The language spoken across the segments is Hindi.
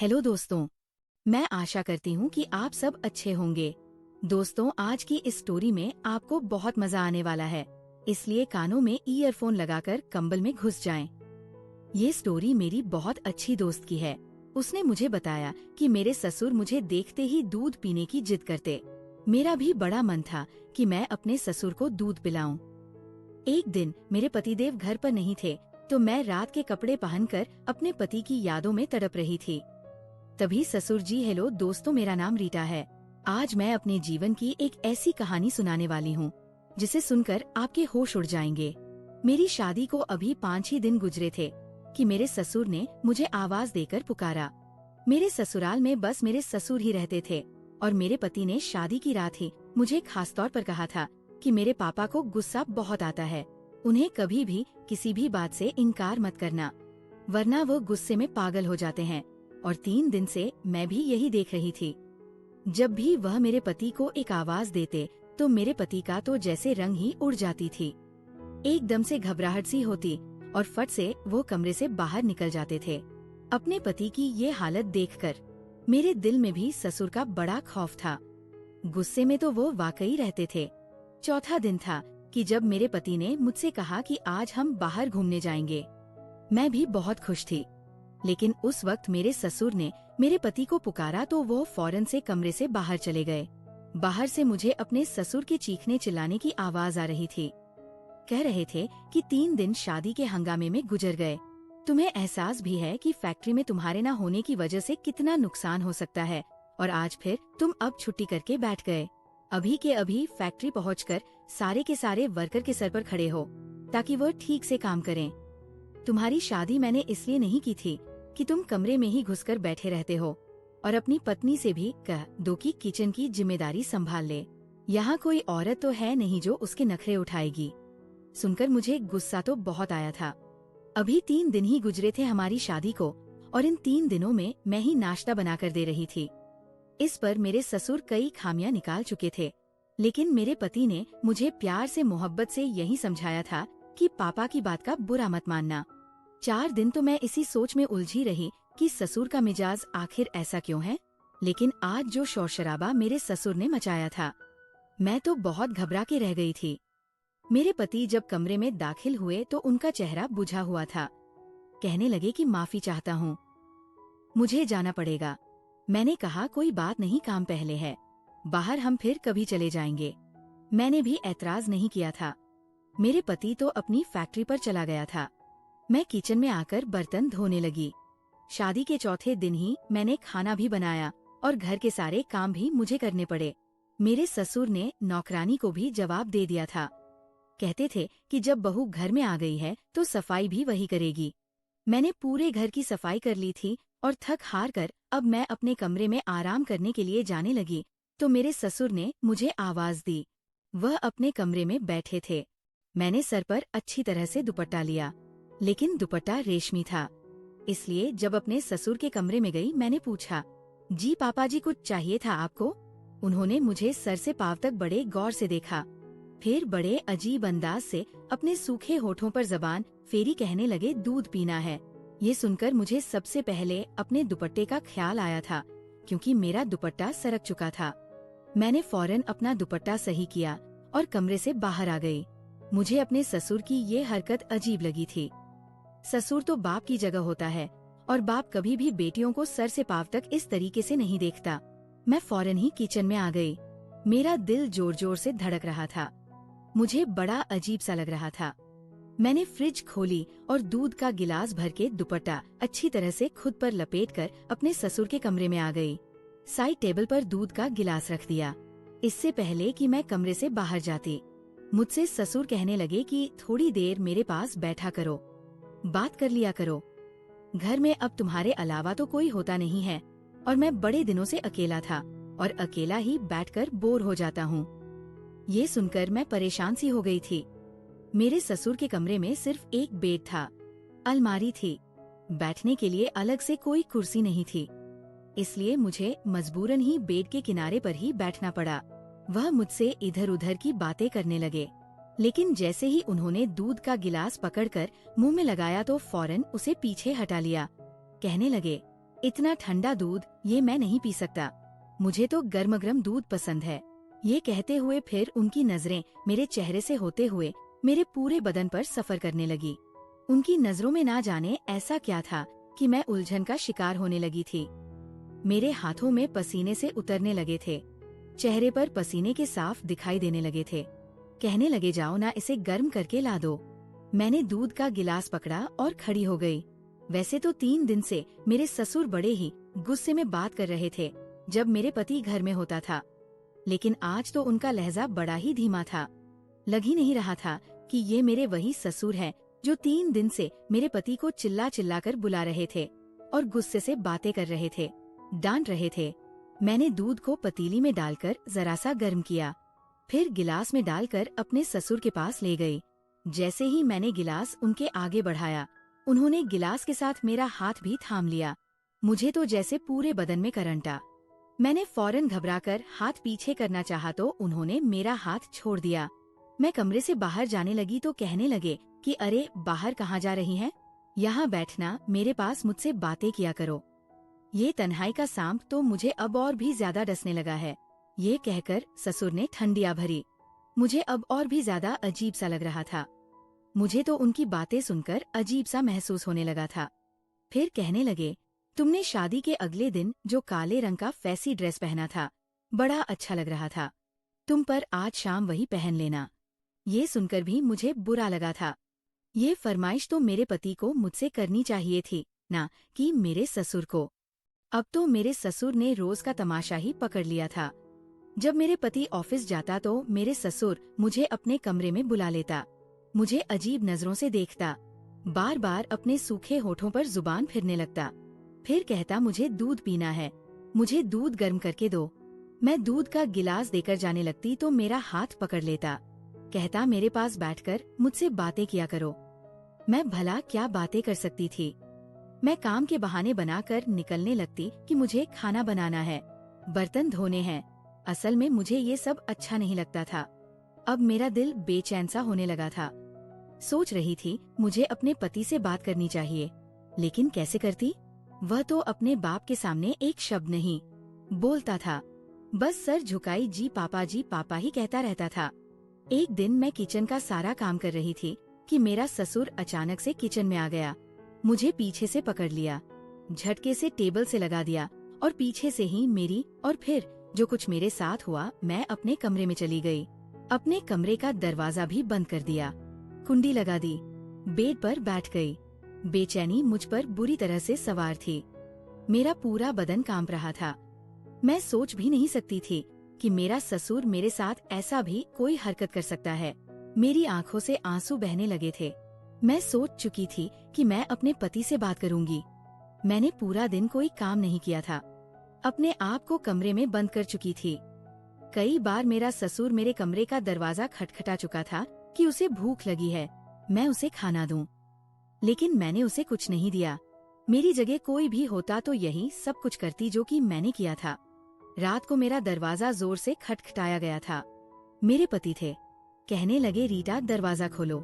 हेलो दोस्तों, मैं आशा करती हूँ कि आप सब अच्छे होंगे। दोस्तों, आज की इस स्टोरी में आपको बहुत मजा आने वाला है, इसलिए कानों में ईयरफोन लगाकर कंबल में घुस जाएं। ये स्टोरी मेरी बहुत अच्छी दोस्त की है। उसने मुझे बताया कि मेरे ससुर मुझे देखते ही दूध पीने की जिद करते। मेरा भी बड़ा मन था कि मैं अपने ससुर को दूध पिलाऊं। एक दिन मेरे पतिदेव घर पर नहीं थे, तो मैं रात के कपड़े पहनकर अपने पति की यादों में तड़प रही थी। तभी ससुर जी, हेलो दोस्तों, मेरा नाम रीटा है। आज मैं अपने जीवन की एक ऐसी कहानी सुनाने वाली हूँ जिसे सुनकर आपके होश उड़ जाएंगे। मेरी शादी को अभी 5 ही दिन गुजरे थे कि मेरे ससुर ने मुझे आवाज देकर पुकारा। मेरे ससुराल में बस मेरे ससुर ही रहते थे और मेरे पति ने शादी की रात ही मुझे खास तौर पर कहा था कि मेरे पापा को गुस्सा बहुत आता है, उन्हें कभी भी किसी भी बात से इनकार मत करना, वरना वो गुस्से में पागल हो जाते हैं। और 3 दिन से मैं भी यही देख रही थी। जब भी वह मेरे पति को एक आवाज देते तो मेरे पति का तो जैसे रंग ही उड़ जाती थी। एकदम से घबराहट सी होती और फट से वो कमरे से बाहर निकल जाते थे। अपने पति की ये हालत देखकर मेरे दिल में भी ससुर का बड़ा खौफ था। गुस्से में तो वो वाकई रहते थे। चौथा दिन था कि जब मेरे पति ने मुझसे कहा कि आज हम बाहर घूमने जाएंगे। मैं भी बहुत खुश थी, लेकिन उस वक्त मेरे ससुर ने मेरे पति को पुकारा तो वो फौरन से कमरे से बाहर चले गए। बाहर से मुझे अपने ससुर के चीखने चिल्लाने की आवाज आ रही थी। कह रहे थे कि 3 दिन शादी के हंगामे में गुजर गए। तुम्हें एहसास भी है कि फैक्ट्री में तुम्हारे न होने की वजह से कितना नुकसान हो सकता है, और आज फिर तुम अब छुट्टी करके बैठ गए। अभी के अभी फैक्ट्री पहुंचकर सारे के सारे वर्कर के सर पर खड़े हो ताकि वो ठीक से काम करें। तुम्हारी शादी मैंने इसलिए नहीं की थी कि तुम कमरे में ही घुसकर बैठे रहते हो, और अपनी पत्नी से भी कह दो कि किचन की जिम्मेदारी संभाल ले। यहाँ कोई औरत तो है नहीं जो उसके नखरे उठाएगी। सुनकर मुझे गुस्सा तो बहुत आया था। अभी 3 दिन ही गुजरे थे हमारी शादी को, और इन 3 दिनों में मैं ही नाश्ता बनाकर दे रही थी। इस पर मेरे ससुर कई खामियां निकाल चुके थे, लेकिन मेरे पति ने मुझे प्यार से मोहब्बत से यही समझाया था कि पापा की बात का बुरा मत मानना। 4 दिन तो मैं इसी सोच में उलझी रही कि ससुर का मिजाज आखिर ऐसा क्यों है। लेकिन आज जो शोर शराबा मेरे ससुर ने मचाया था, मैं तो बहुत घबरा के रह गई थी। मेरे पति जब कमरे में दाखिल हुए तो उनका चेहरा बुझा हुआ था। कहने लगे कि माफी चाहता हूँ, मुझे जाना पड़ेगा। मैंने कहा कोई बात नहीं, काम पहले है, बाहर हम फिर कभी चले जाएंगे। मैंने भी ऐतराज नहीं किया था। मेरे पति तो अपनी फैक्ट्री पर चला गया था। मैं किचन में आकर बर्तन धोने लगी। शादी के चौथे दिन ही मैंने खाना भी बनाया और घर के सारे काम भी मुझे करने पड़े। मेरे ससुर ने नौकरानी को भी जवाब दे दिया था। कहते थे कि जब बहू घर में आ गई है तो सफाई भी वही करेगी। मैंने पूरे घर की सफाई कर ली थी और थक हार कर अब मैं अपने कमरे में आराम करने के लिए जाने लगी तो मेरे ससुर ने मुझे आवाज दी। वह अपने कमरे में बैठे थे। मैंने सर पर अच्छी तरह से दुपट्टा लिया, लेकिन दुपट्टा रेशमी था। इसलिए जब अपने ससुर के कमरे में गई मैंने पूछा, जी पापा जी, कुछ चाहिए था आपको? उन्होंने मुझे सर से पांव तक बड़े गौर से देखा, फिर बड़े अजीब अंदाज से अपने सूखे होठों पर जबान फेरी कहने लगे, दूध पीना है। ये सुनकर मुझे सबसे पहले अपने दुपट्टे का ख्याल आया था, क्योंकि मेरा दुपट्टा सरक चुका था। मैंने फौरन अपना दुपट्टा सही किया और कमरे से बाहर आ गई। मुझे अपने ससुर की ये हरकत अजीब लगी थी। ससुर तो बाप की जगह होता है और बाप कभी भी बेटियों को सर से पांव तक इस तरीके से नहीं देखता। मैं फौरन ही किचन में आ गई। मेरा दिल जोर जोर से धड़क रहा था। मुझे बड़ा अजीब सा लग रहा था। मैंने फ्रिज खोली और दूध का गिलास भर के दुपट्टा अच्छी तरह से खुद पर लपेटकर अपने ससुर के कमरे में आ गई। साइड टेबल पर दूध का गिलास रख दिया। इससे पहले कि मैं कमरे से बाहर जाती, मुझसे ससुर कहने लगे कि थोड़ी देर मेरे पास बैठा करो, बात कर लिया करो। घर में अब तुम्हारे अलावा तो कोई होता नहीं है और मैं बड़े दिनों से अकेला था और अकेला ही बैठकर बोर हो जाता हूँ। ये सुनकर मैं परेशान सी हो गई थी। मेरे ससुर के कमरे में सिर्फ एक बेड था, अलमारी थी, बैठने के लिए अलग से कोई कुर्सी नहीं थी। इसलिए मुझे मजबूरन ही बेड के किनारे पर ही बैठना पड़ा। वह मुझसे इधर उधर की बातें करने लगे, लेकिन जैसे ही उन्होंने दूध का गिलास पकड़कर मुंह में लगाया तो फौरन उसे पीछे हटा लिया। कहने लगे, इतना ठंडा दूध ये मैं नहीं पी सकता, मुझे तो गर्म गर्म दूध पसंद है। ये कहते हुए फिर उनकी नजरें मेरे चेहरे से होते हुए मेरे पूरे बदन पर सफर करने लगी। उनकी नजरों में ना जाने ऐसा क्या था कि मैं उलझन का शिकार होने लगी थी। मेरे हाथों में पसीने से उतरने लगे थे, चेहरे पर पसीने के साफ दिखाई देने लगे थे। कहने लगे जाओ ना, इसे गर्म करके ला दो। मैंने दूध का गिलास पकड़ा और खड़ी हो गई। वैसे तो 3 दिन से मेरे ससुर बड़े ही गुस्से में बात कर रहे थे जब मेरे पति घर में होता था, लेकिन आज तो उनका लहजा बड़ा ही धीमा था। लग ही नहीं रहा था कि ये मेरे वही ससुर हैं जो 3 दिन से मेरे पति को चिल्ला चिल्ला कर बुला रहे थे और गुस्से से बातें कर रहे थे, डांट रहे थे। मैंने दूध को पतीली में डालकर जरा सा गर्म किया, फिर गिलास में डालकर अपने ससुर के पास ले गई। जैसे ही मैंने गिलास उनके आगे बढ़ाया, उन्होंने गिलास के साथ मेरा हाथ भी थाम लिया। मुझे तो जैसे पूरे बदन में करंट आ। मैंने फौरन घबराकर हाथ पीछे करना चाहा तो उन्होंने मेरा हाथ छोड़ दिया। मैं कमरे से बाहर जाने लगी तो कहने लगे कि अरे बाहर कहाँ जा रही हैं? यहाँ बैठना, मेरे पास मुझसे बातें किया करो। ये तन्हाई का सांप तो मुझे अब और भी ज्यादा डसने लगा है। ये कहकर ससुर ने ठंडिया भरी। मुझे अब और भी ज्यादा अजीब सा लग रहा था। मुझे तो उनकी बातें सुनकर अजीब सा महसूस होने लगा था। फिर कहने लगे, तुमने शादी के अगले दिन जो काले रंग का फैंसी ड्रेस पहना था, बड़ा अच्छा लग रहा था। तुम पर आज शाम वही पहन लेना। ये सुनकर भी मुझे बुरा लगा था। ये फरमाइश तो मेरे पति को मुझसे करनी चाहिए थी, ना कि मेरे ससुर को। अब तो मेरे ससुर ने रोज का तमाशा ही पकड़ लिया था। जब मेरे पति ऑफिस जाता तो मेरे ससुर मुझे अपने कमरे में बुला लेता, मुझे अजीब नजरों से देखता, बार बार अपने सूखे होठों पर जुबान फिरने लगता, फिर कहता मुझे दूध पीना है, मुझे दूध गर्म करके दो। मैं दूध का गिलास देकर जाने लगती तो मेरा हाथ पकड़ लेता, कहता मेरे पास बैठकर मुझसे बातें किया करो। मैं भला क्या बातें कर सकती थी? मैं काम के बहाने बनाकर निकलने लगती कि मुझे खाना बनाना है, बर्तन धोने हैं। असल में मुझे ये सब अच्छा नहीं लगता था। अब मेरा दिल बेचैन सा होने लगा था। सोच रही थी मुझे अपने पति से बात करनी चाहिए, लेकिन कैसे करती? वह तो अपने बाप के सामने एक शब्द नहीं बोलता था, बस सर झुकाई जी पापा ही कहता रहता था। एक दिन मैं किचन का सारा काम कर रही थी कि मेरा ससुर अचानक से किचन में आ गया। मुझे पीछे से पकड़ लिया, झटके से टेबल से लगा दिया और पीछे से ही मेरी और फिर जो कुछ मेरे साथ हुआ, मैं अपने कमरे में चली गई। अपने कमरे का दरवाजा भी बंद कर दिया, कुंडी लगा दी, बेड पर बैठ गई। बेचैनी मुझ पर बुरी तरह से सवार थी। मेरा पूरा बदन कांप रहा था। मैं सोच भी नहीं सकती थी कि मेरा ससुर मेरे साथ ऐसा भी कोई हरकत कर सकता है। मेरी आंखों से आंसू बहने लगे थे। मैं सोच चुकी थी कि मैं अपने पति से बात करूंगी। मैंने पूरा दिन कोई काम नहीं किया था, अपने आप को कमरे में बंद कर चुकी थी। कई बार मेरा ससुर मेरे कमरे का दरवाजा खटखटा चुका था कि उसे भूख लगी है, मैं उसे खाना दूं, लेकिन मैंने उसे कुछ नहीं दिया। मेरी जगह कोई भी होता तो यही सब कुछ करती जो कि मैंने किया था। रात को मेरा दरवाजा जोर से खटखटाया गया था। मेरे पति थे। कहने लगे, रीटा दरवाजा खोलो।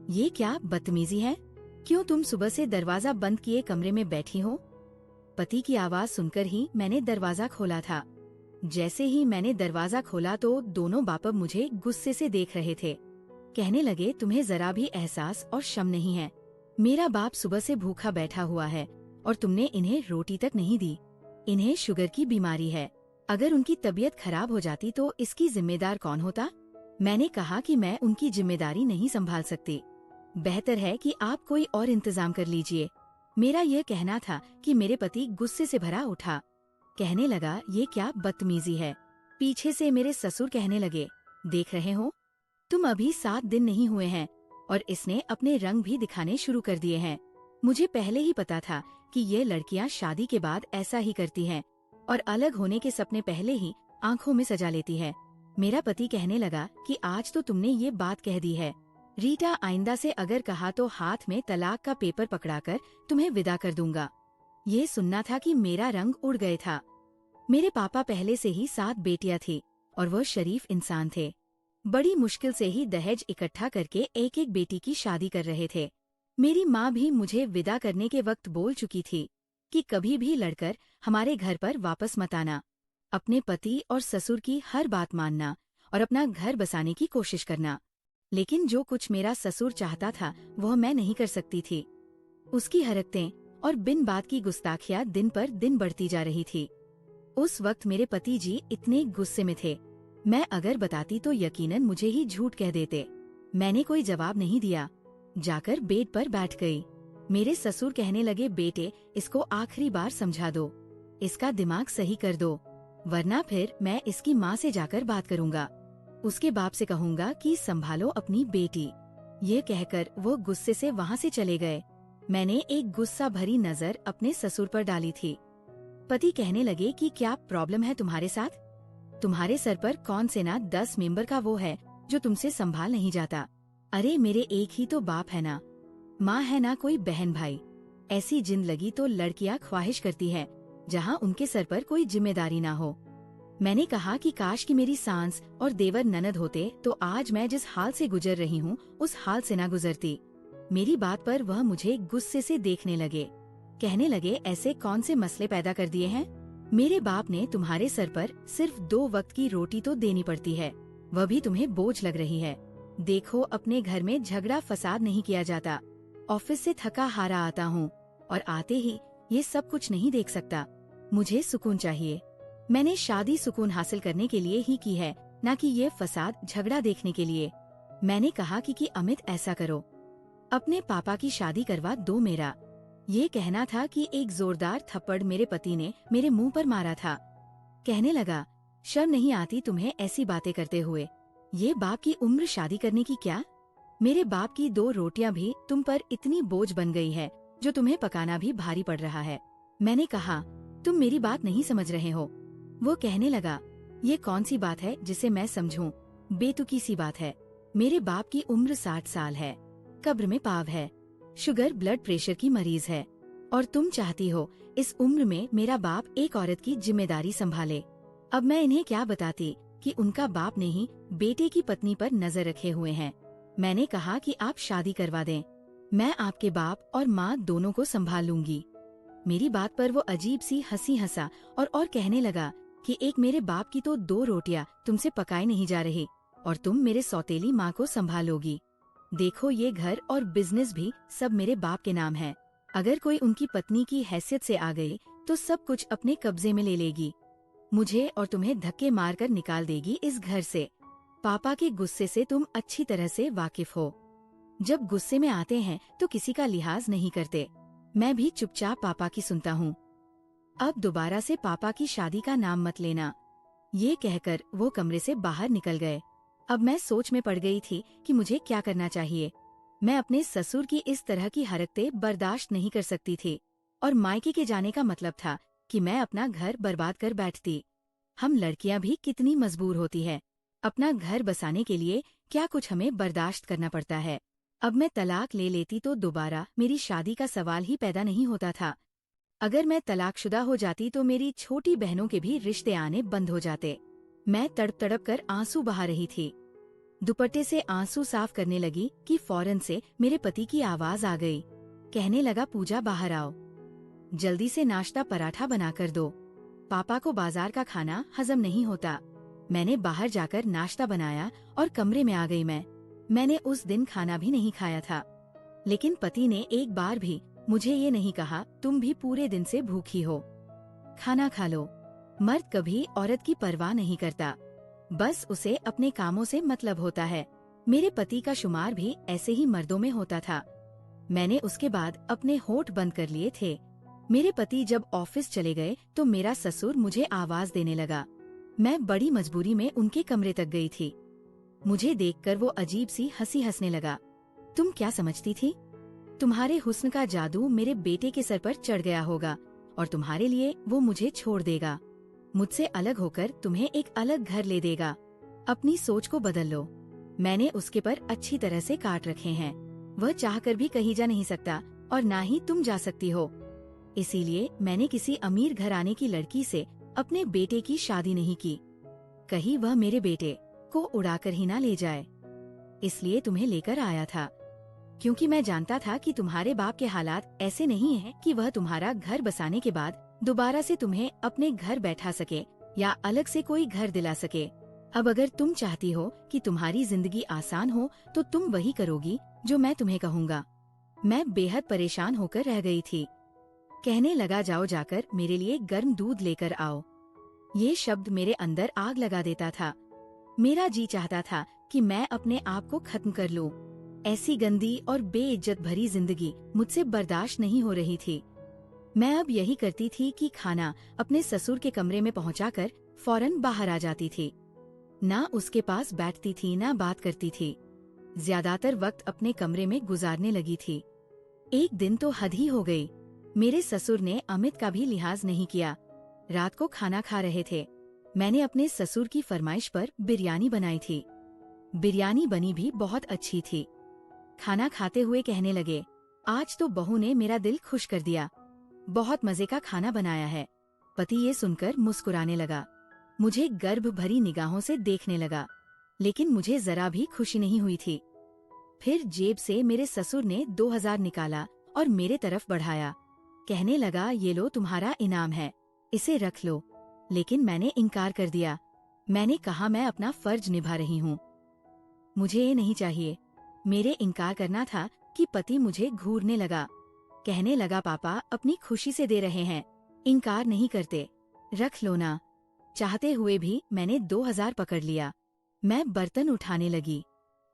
ये क्या बदतमीजी है? क्यों तुम सुबह से दरवाजा बंद किए कमरे में बैठी हो? पति की आवाज सुनकर ही मैंने दरवाजा खोला था। जैसे ही मैंने दरवाजा खोला तो दोनों बाप मुझे गुस्से से देख रहे थे। कहने लगे, तुम्हें जरा भी एहसास और शर्म नहीं है? मेरा बाप सुबह से भूखा बैठा हुआ है और तुमने इन्हें रोटी तक नहीं दी। इन्हें शुगर की बीमारी है, अगर उनकी तबीयत खराब हो जाती तो इसकी जिम्मेदार कौन होता? मैंने कहा कि मैं उनकी जिम्मेदारी नहीं संभाल सकती, बेहतर है कि आप कोई और इंतजाम कर लीजिए। मेरा यह कहना था कि मेरे पति गुस्से से भरा उठा। कहने लगा, ये क्या बदतमीजी है? पीछे से मेरे ससुर कहने लगे, देख रहे हो, तुम अभी 7 दिन नहीं हुए हैं और इसने अपने रंग भी दिखाने शुरू कर दिए हैं। मुझे पहले ही पता था कि ये लड़कियां शादी के बाद ऐसा ही करती हैं और अलग होने के सपने पहले ही आंखों में सजा लेती है। मेरा पति कहने लगा कि आज तो तुमने ये बात कह दी है, रीटा, आइंदा से अगर कहा तो हाथ में तलाक का पेपर पकड़ाकर तुम्हें विदा कर दूंगा। ये सुनना था कि मेरा रंग उड़ गए था। मेरे पापा पहले से ही 7 बेटियां थी और वह शरीफ इंसान थे। बड़ी मुश्किल से ही दहेज इकट्ठा करके एक एक बेटी की शादी कर रहे थे। मेरी माँ भी मुझे विदा करने के वक्त बोल चुकी थी, कि कभी भी लड़कर हमारे घर पर वापस मत आना, अपने पति और ससुर की हर बात मानना और अपना घर बसाने की कोशिश करना। लेकिन जो कुछ मेरा ससुर चाहता था वह मैं नहीं कर सकती थी। उसकी हरकतें और बिन बात की गुस्ताखियां दिन पर दिन बढ़ती जा रही थी। उस वक्त मेरे पति जी इतने गुस्से में थे, मैं अगर बताती तो यकीनन मुझे ही झूठ कह देते। मैंने कोई जवाब नहीं दिया, जाकर बेड पर बैठ गई। मेरे ससुर कहने लगे, बेटे इसको आखिरी बार समझा दो, इसका दिमाग सही कर दो, वरना फिर मैं इसकी माँ से जाकर बात करूँगा, उसके बाप से कहूँगा कि संभालो अपनी बेटी। ये कहकर वो गुस्से से वहाँ से चले गए। मैंने एक गुस्सा भरी नजर अपने ससुर पर डाली थी। पति कहने लगे कि क्या प्रॉब्लम है तुम्हारे साथ? तुम्हारे सर पर कौन से ना 10 मेंबर का वो है जो तुमसे संभाल नहीं जाता? अरे मेरे एक ही तो बाप है ना, माँ है ना कोई बहन भाई। ऐसी जिंदगी तो लड़कियाँ ख्वाहिश करती है जहाँ उनके सर पर कोई जिम्मेदारी ना हो। मैंने कहा कि काश कि मेरी सास और देवर ननद होते तो आज मैं जिस हाल से गुजर रही हूँ उस हाल से ना गुजरती। मेरी बात पर वह मुझे गुस्से से देखने लगे, कहने लगे, ऐसे कौन से मसले पैदा कर दिए हैं? मेरे बाप ने तुम्हारे सर पर सिर्फ 2 वक्त की रोटी तो देनी पड़ती है, वह भी तुम्हें बोझ लग रही है। देखो अपने घर में झगड़ा फसाद नहीं किया जाता। ऑफिस से थका हारा आता हूँ और आते ही ये सब कुछ नहीं देख सकता। मुझे सुकून चाहिए। मैंने शादी सुकून हासिल करने के लिए ही की है, न कि ये फसाद झगड़ा देखने के लिए। मैंने कहा कि अमित ऐसा करो, अपने पापा की शादी करवा दो। मेरा ये कहना था कि एक जोरदार थप्पड़ मेरे पति ने मेरे मुंह पर मारा था। कहने लगा, शर्म नहीं आती तुम्हें ऐसी बातें करते हुए? ये बाप की उम्र शादी करने की क्या? मेरे बाप की 2 रोटियां भी तुम पर इतनी बोझ बन गई है जो तुम्हें पकाना भी भारी पड़ रहा है। मैंने कहा, तुम मेरी बात नहीं समझ रहे हो। वो कहने लगा, ये कौन सी बात है जिसे मैं समझूं? बेतुकी सी बात है। मेरे बाप की उम्र 60 साल है, कब्र में पाव है, शुगर ब्लड प्रेशर की मरीज है, और तुम चाहती हो इस उम्र में मेरा बाप एक औरत की जिम्मेदारी संभाले। अब मैं इन्हें क्या बताती कि उनका बाप ने ही बेटे की पत्नी पर नजर रखे हुए हैं। मैंने कहा कि आप शादी करवा दें, मैं आपके बाप और माँ दोनों को संभाल लूंगी। मेरी बात पर वो अजीब सी हंसी हंसा और कहने लगा कि एक मेरे बाप की तो 2 रोटियां तुमसे पकाई नहीं जा रही और तुम मेरे सौतेली माँ को संभालोगी। देखो ये घर और बिजनेस भी सब मेरे बाप के नाम है। अगर कोई उनकी पत्नी की हैसियत से आ गई तो सब कुछ अपने कब्जे में ले लेगी, मुझे और तुम्हें धक्के मारकर निकाल देगी इस घर से। पापा के गुस्से से तुम अच्छी तरह से वाकिफ हो। जब गुस्से में आते हैं तो किसी का लिहाज नहीं करते। मैं भी चुपचाप पापा की सुनता हूँ। अब दोबारा से पापा की शादी का नाम मत लेना। ये कहकर वो कमरे से बाहर निकल गए। अब मैं सोच में पड़ गई थी कि मुझे क्या करना चाहिए। मैं अपने ससुर की इस तरह की हरकतें बर्दाश्त नहीं कर सकती थी और मायके के जाने का मतलब था कि मैं अपना घर बर्बाद कर बैठती। हम लड़कियां भी कितनी मजबूर होती है, अपना घर बसाने के लिए क्या कुछ हमें बर्दाश्त करना पड़ता है। अब मैं तलाक ले लेती तो दोबारा मेरी शादी का सवाल ही पैदा नहीं होता था। अगर मैं तलाकशुदा हो जाती तो मेरी छोटी बहनों के भी रिश्ते आने बंद हो जाते। मैं तड़प तड़प कर आंसू बहा रही थी। दुपट्टे से आंसू साफ करने लगी कि फौरन से मेरे पति की आवाज आ गई। कहने लगा, पूजा बाहर आओ, जल्दी से नाश्ता पराठा बना कर दो, पापा को बाजार का खाना हजम नहीं होता। मैंने बाहर जाकर नाश्ता बनाया और कमरे में आ गई। मैंने उस दिन खाना भी नहीं खाया था, लेकिन पति ने एक बार भी मुझे ये नहीं कहा तुम भी पूरे दिन से भूखी हो, खाना खा लो। मर्द कभी औरत की परवाह नहीं करता, बस उसे अपने कामों से मतलब होता है। मेरे पति का शुमार भी ऐसे ही मर्दों में होता था। मैंने उसके बाद अपने होठ बंद कर लिए थे। मेरे पति जब ऑफिस चले गए तो मेरा ससुर मुझे आवाज देने लगा। मैं बड़ी मजबूरी में उनके कमरे तक गई थी। मुझे देखकर वो अजीब सी हंसी हंसने लगा। तुम क्या समझती थी? तुम्हारे हुस्न का जादू मेरे बेटे के सर पर चढ़ गया होगा और तुम्हारे लिए वो मुझे छोड़ देगा, मुझसे अलग होकर तुम्हें एक अलग घर ले देगा। अपनी सोच को बदल लो। मैंने उसके पर अच्छी तरह से काट रखे हैं। वह चाहकर भी कहीं जा नहीं सकता और ना ही तुम जा सकती हो। इसीलिए मैंने किसी अमीर घराने की लड़की से अपने बेटे की शादी नहीं की, कहीं वह मेरे बेटे को उड़ाकर ही ना ले जाए, इसलिए तुम्हें लेकर आया था। क्योंकि मैं जानता था कि तुम्हारे बाप के हालात ऐसे नहीं हैं कि वह तुम्हारा घर बसाने के बाद दोबारा से तुम्हें अपने घर बैठा सके या अलग से कोई घर दिला सके। अब अगर तुम चाहती हो कि तुम्हारी जिंदगी आसान हो तो तुम वही करोगी जो मैं तुम्हें कहूँगा। मैं बेहद परेशान होकर रह गई थी। कहने लगा, जाओ जाकर मेरे लिए गर्म दूध लेकर आओ। ये शब्द मेरे अंदर आग लगा देता था। मेरा जी चाहता था कि मैं अपने आप को खत्म कर लूं। ऐसी गंदी और बेइज्जत भरी जिंदगी मुझसे बर्दाश्त नहीं हो रही थी। मैं अब यही करती थी कि खाना अपने ससुर के कमरे में पहुंचाकर फौरन बाहर आ जाती थी। ना उसके पास बैठती थी, ना बात करती थी। ज्यादातर वक्त अपने कमरे में गुजारने लगी थी। एक दिन तो हद ही हो गई। मेरे ससुर ने अमित का भी लिहाज नहीं किया। रात को खाना खा रहे थे। मैंने अपने ससुर की फरमाइश पर बिरयानी बनाई थी। बिरयानी बनी भी बहुत अच्छी थी। खाना खाते हुए कहने लगे, आज तो बहू ने मेरा दिल खुश कर दिया। बहुत मजे का खाना बनाया है। पति ये सुनकर मुस्कुराने लगा। मुझे गर्भ भरी निगाहों से देखने लगा, लेकिन मुझे जरा भी खुशी नहीं हुई थी। फिर जेब से मेरे ससुर ने 2000 निकाला और मेरे तरफ बढ़ाया। कहने लगा, ये लो तुम्हारा इनाम है, इसे रख लो। लेकिन मैंने इनकार कर दिया। मैंने कहा, मैं अपना फर्ज निभा रही हूँ, मुझे ये नहीं चाहिए। मेरे इनकार करना था कि पति मुझे घूरने लगा। कहने लगा, पापा अपनी खुशी से दे रहे हैं, इनकार नहीं करते, रख लो ना। चाहते हुए भी मैंने 2000 पकड़ लिया। मैं बर्तन उठाने लगी।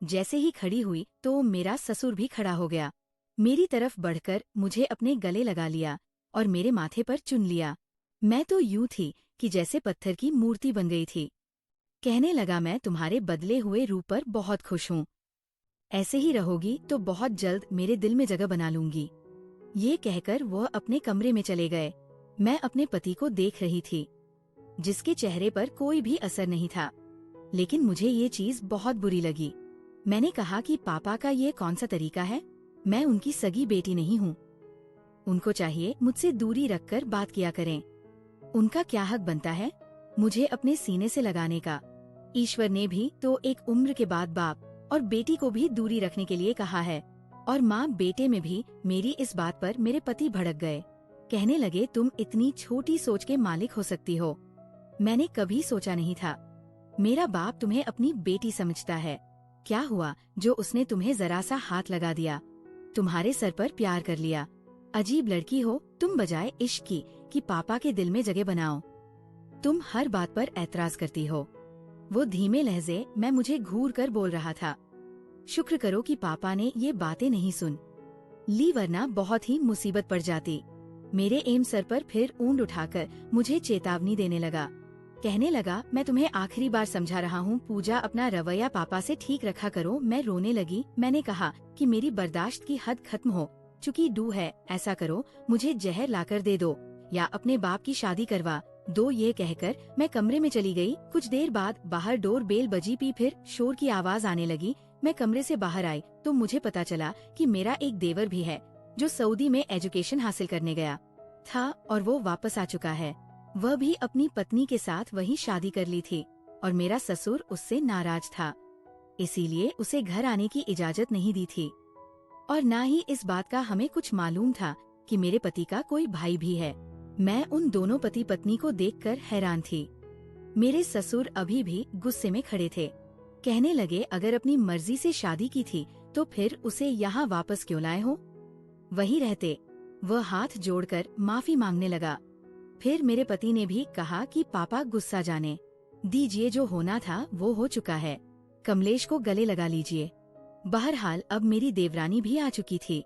जैसे ही खड़ी हुई तो मेरा ससुर भी खड़ा हो गया। मेरी तरफ बढ़कर मुझे अपने गले लगा लिया और मेरे माथे पर चुन लिया। मैं तो यूं थी कि जैसे पत्थर की मूर्ति बन गई थी। कहने लगा, मैं तुम्हारे बदले हुए रूप पर बहुत खुश हूँ। ऐसे ही रहोगी तो बहुत जल्द मेरे दिल में जगह बना लूंगी। ये कहकर वह अपने कमरे में चले गए। मैं अपने पति को देख रही थी, जिसके चेहरे पर कोई भी असर नहीं था। लेकिन मुझे ये चीज बहुत बुरी लगी। मैंने कहा कि पापा का ये कौन सा तरीका है? मैं उनकी सगी बेटी नहीं हूँ। उनको चाहिए मुझसे दूरी रखकर बात किया करें। उनका क्या हक बनता है मुझे अपने सीने से लगाने का? ईश्वर ने भी तो एक उम्र के बाद बाप और बेटी को भी दूरी रखने के लिए कहा है। और माँ बेटे में भी मेरी इस बात पर मेरे पति भड़क गए। कहने लगे, तुम इतनी छोटी सोच के मालिक हो सकती हो। मैंने कभी सोचा नहीं था। मेरा बाप तुम्हें अपनी बेटी समझता है। क्या हुआ जो उसने तुम्हें जरा सा हाथ लगा दिया, तुम्हारे सर पर प्यार कर लिया? अजीब लड़की हो तुम, बजाय इश्क की कि पापा के दिल में जगह बनाओ, तुम हर बात पर ऐतराज करती हो। वो धीमे लहजे में मुझे घूर कर बोल रहा था। शुक्र करो कि पापा ने ये बातें नहीं सुन ली, वरना बहुत ही मुसीबत पड़ जाती। मेरे एम सर पर फिर ऊंट उठाकर मुझे चेतावनी देने लगा। कहने लगा, मैं तुम्हें आखिरी बार समझा रहा हूँ, पूजा अपना रवैया पापा से ठीक रखा करो। मैं रोने लगी। मैंने कहा कि मेरी बर्दाश्त की हद खत्म हो चुकी डू है। ऐसा करो, मुझे जहर लाकर दे दो या अपने बाप की शादी करवा दो। ये कहकर मैं कमरे में चली गई। कुछ देर बाद बाहर डोर बेल बजी पी, फिर शोर की आवाज आने लगी। मैं कमरे से बाहर आई तो मुझे पता चला कि मेरा एक देवर भी है जो सऊदी में एजुकेशन हासिल करने गया था और वो वापस आ चुका है। वह भी अपनी पत्नी के साथ वही शादी कर ली थी और मेरा ससुर उससे नाराज था, इसीलिए उसे घर आने की इजाजत नहीं दी थी। और न ही इस बात का हमें कुछ मालूम था कि मेरे पति का कोई भाई भी है। मैं उन दोनों पति पत्नी को देखकर हैरान थी। मेरे ससुर अभी भी गुस्से में खड़े थे। कहने लगे, अगर अपनी मर्जी से शादी की थी तो फिर उसे यहाँ वापस क्यों लाए हो? वही रहते। वह हाथ जोड़कर माफी मांगने लगा। फिर मेरे पति ने भी कहा कि पापा गुस्सा जाने दीजिए, जो होना था वो हो चुका है। कमलेश को गले लगा लीजिए। बहरहाल अब मेरी देवरानी भी आ चुकी थी।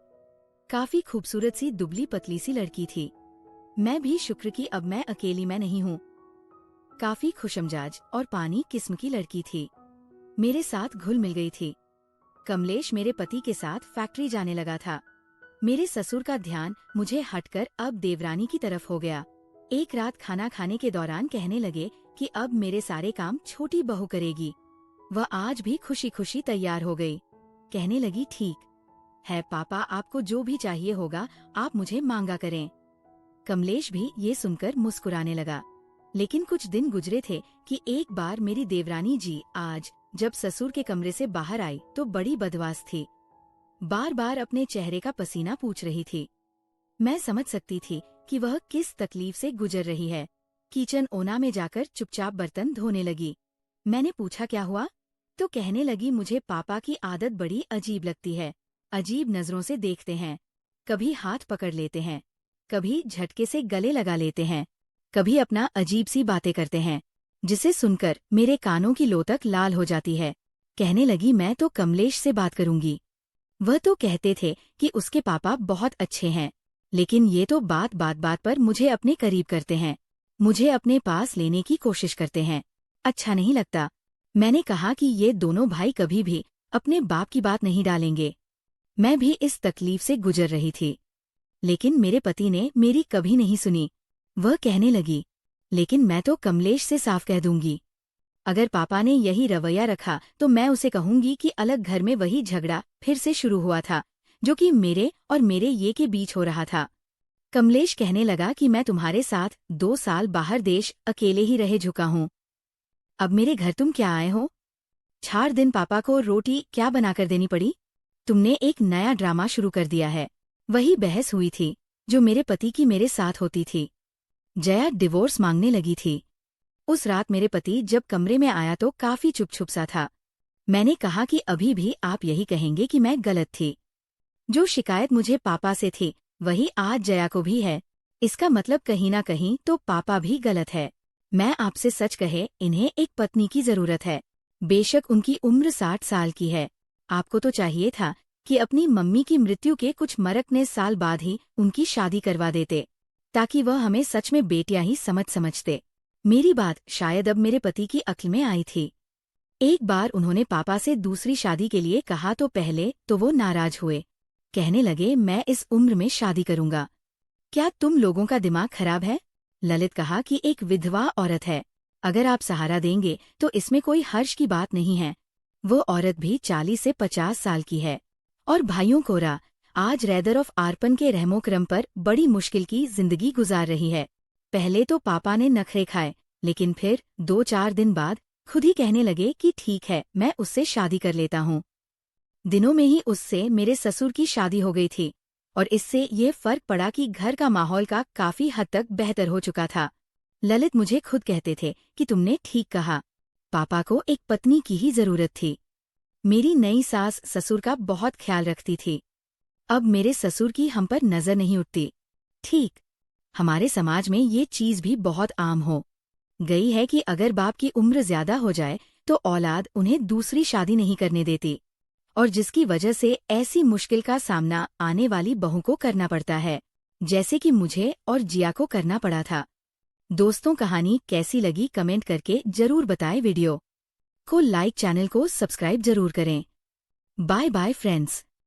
काफी खूबसूरत सी दुबली पतली सी लड़की थी। मैं भी शुक्र की अब मैं अकेली मैं नहीं हूँ। काफी खुशमजाज और पानी किस्म की लड़की थी। मेरे साथ घुल मिल गई थी। कमलेश मेरे पति के साथ फैक्ट्री जाने लगा था। मेरे ससुर का ध्यान मुझे हटकर अब देवरानी की तरफ हो गया। एक रात खाना खाने के दौरान कहने लगे कि अब मेरे सारे काम छोटी बहू करेगी। वह आज भी खुशी खुशी तैयार हो गई। कहने लगी, ठीक है पापा, आपको जो भी चाहिए होगा आप मुझे मांगा करें। कमलेश भी ये सुनकर मुस्कुराने लगा। लेकिन कुछ दिन गुजरे थे कि एक बार मेरी देवरानी जी आज जब ससुर के कमरे से बाहर आई तो बड़ी बदवास थी। बार बार अपने चेहरे का पसीना पूछ रही थी। मैं समझ सकती थी कि वह किस तकलीफ से गुजर रही है। किचन ओना में जाकर चुपचाप बर्तन धोने लगी। मैंने पूछा क्या हुआ, तो कहने लगी मुझे पापा की आदत बड़ी अजीब लगती है। अजीब नजरों से देखते हैं, कभी हाथ पकड़ लेते हैं, कभी झटके से गले लगा लेते हैं, कभी अपना अजीब सी बातें करते हैं, जिसे सुनकर मेरे कानों की लो तक लाल हो जाती है। कहने लगी मैं तो कमलेश से बात करूंगी। वह तो कहते थे कि उसके पापा बहुत अच्छे हैं, लेकिन ये तो बात बात पर मुझे अपने करीब करते हैं, मुझे अपने पास लेने की कोशिश करते हैं। अच्छा नहीं लगता। मैंने कहा कि ये दोनों भाई कभी भी अपने बाप की बात नहीं डालेंगे। मैं भी इस तकलीफ से गुजर रही थी, लेकिन मेरे पति ने मेरी कभी नहीं सुनी। वह कहने लगी, लेकिन मैं तो कमलेश से साफ कह दूंगी। अगर पापा ने यही रवैया रखा तो मैं उसे कहूंगी कि अलग घर में वही झगड़ा फिर से शुरू हुआ था, जो कि मेरे और मेरे ये के बीच हो रहा था। कमलेश कहने लगा कि मैं तुम्हारे साथ 2 साल बाहर देश अकेले ही रह चुका हूँ। अब मेरे घर तुम क्या आए हो? 4 दिन पापा को रोटी क्या बनाकर देनी पड़ी? तुमने एक नया ड्रामा शुरू कर दिया है। वही बहस हुई थी जो मेरे पति की मेरे साथ होती थी। जया डिवोर्स मांगने लगी थी। उस रात मेरे पति जब कमरे में आया तो काफी चुप सा था। मैंने कहा कि अभी भी आप यही कहेंगे कि मैं गलत थी। जो शिकायत मुझे पापा से थी वही आज जया को भी है। इसका मतलब कहीं ना कहीं तो पापा भी गलत है। मैं आपसे सच कहे, इन्हें एक पत्नी की जरूरत है। बेशक उनकी उम्र 60 साल की है। आपको तो चाहिए था कि अपनी मम्मी की मृत्यु के कुछ मरकने साल बाद ही उनकी शादी करवा देते, ताकि वह हमें सच में बेटियां ही समझते। मेरी बात शायद अब मेरे पति की अक्ल में आई थी। एक बार उन्होंने पापा से दूसरी शादी के लिए कहा तो पहले तो वो नाराज हुए। कहने लगे मैं इस उम्र में शादी करूंगा। क्या तुम लोगों का दिमाग खराब है? ललित कहा कि एक विधवा औरत है, अगर आप सहारा देंगे तो इसमें कोई हर्ष की बात नहीं है। वो औरत भी 40 से 50 साल की है। और भाइयों कोरा आज रैदर ऑफ आर्पन के रहमोक्रम पर बड़ी मुश्किल की जिंदगी गुजार रही है। पहले तो पापा ने नखरे खाए, लेकिन फिर 2-4 दिन बाद खुद ही कहने लगे कि ठीक है मैं उससे शादी कर लेता हूँ। दिनों में ही उससे मेरे ससुर की शादी हो गई थी, और इससे ये फर्क पड़ा कि घर का माहौल का काफी हद तक बेहतर हो चुका था। ललित मुझे खुद कहते थे कि तुमने ठीक कहा, पापा को एक पत्नी की ही जरूरत थी। मेरी नई सास ससुर का बहुत ख्याल रखती थी। अब मेरे ससुर की हम पर नजर नहीं उठती। ठीक, हमारे समाज में ये चीज भी बहुत आम हो गई है कि अगर बाप की उम्र ज्यादा हो जाए तो औलाद उन्हें दूसरी शादी नहीं करने देती, और जिसकी वजह से ऐसी मुश्किल का सामना आने वाली बहू को करना पड़ता है, जैसे कि मुझे और जिया को करना पड़ा था। दोस्तों कहानी कैसी लगी कमेंट करके जरूर बताएं। वीडियो को लाइक, चैनल को सब्सक्राइब जरूर करें। Bye bye friends.